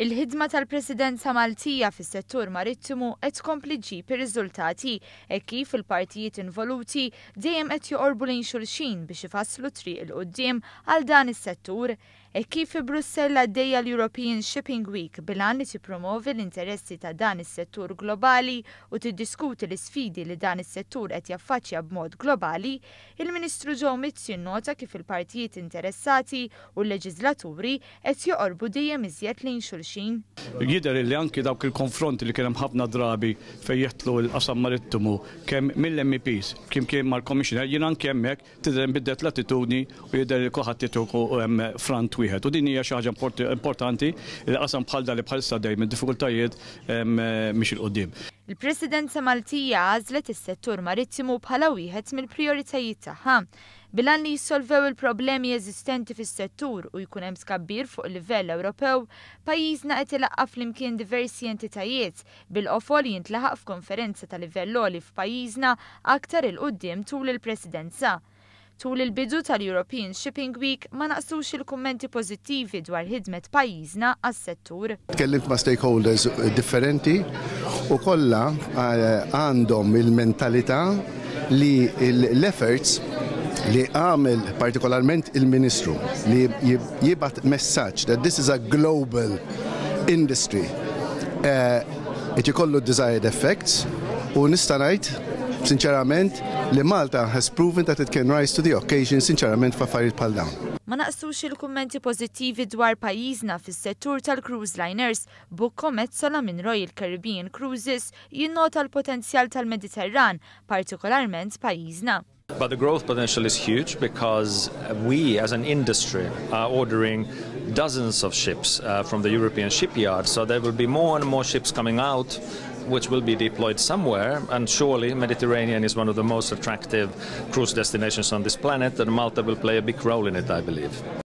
Il-ħidma tal-Presidenza Maltija fis-settur marittimu qed tkompli ġġib ir-riżultati hekk kif il-partijiet involuti dejjem qed joqorbu lejn xulxin biex ifasslu triq il quddiem għal dan is-settur. Hekk kif fi Brussell għaddejja l-European Shipping Week bilan li tippromovi l-interessi ta' dan is-settur globali u tiddiskuti l-isfidi li dan is-settur qed jaffaċċja b'mod globali, il-Ministru Joe Mizzi nnota kif il-partijiet interessati u l-leġislaturi qed joqorbu dejjem iżjed lejn xulxin. Jidher li anki dawk il-konfronti li kien hemm ħafna drabi fejn jeħtlu l-qasam marittimu kemm mill-MEPs kien mal-Commissioner jien anke hemmhekk tidher biddet l-attitudni u jidher li kulħadd jitruku hemm front wieħed. U din hija xi ħaġa importanti li qasam bħal dan li bħalissa dejjem id-diffikultajiet mhix il-qudiem. Il-Presidenza Maltija għażlet is-settur marittimu bħala wieħed mill-prijoritajiet tagħha. Bilan li jissolvew il-problemi eżistenti fis-settur u jkun hemm tkabbir fuq il-livell Ewropew, pajjiżna qed ilaqqaf flimkien diversi entitajiet bil-qofol jintlaħaq f'konferenza ta' livell għoli f'pajjiżna aktar il-qudiem tul il-Presidenza. Tul il-bidu tal-European Shipping Week ma naqsux il-kummenti pożittivi dwar ħidmet pajjiżna għas-settur. Tkellimt ma' stakeholders differenti u kollha għandhom il-mentalità li l-efforts li għamel partikolarment il-Ministru li jibat messaġġ that this is a global industry ikollu desired effects u nista' ngħid sinċerament li Malta has proven that it can rise to the occasion sinċerament f'affarijiet bħal dawn. Ma naqsux il-kummenti pożittivi dwar pajjiżna fis-settur tal-cruise liners. Bukko Mezzola minn Royal Caribbean Cruises jinnota l-potenzjal tal-Mediterran, partikolarment pajjiżna. But the growth potential is huge because we as an industry are ordering dozens of ships from the European shipyards, so there will be more and more ships coming out which will be deployed somewhere, and surely Mediterranean is one of the most attractive cruise destinations on this planet and Malta will play a big role in it, I believe.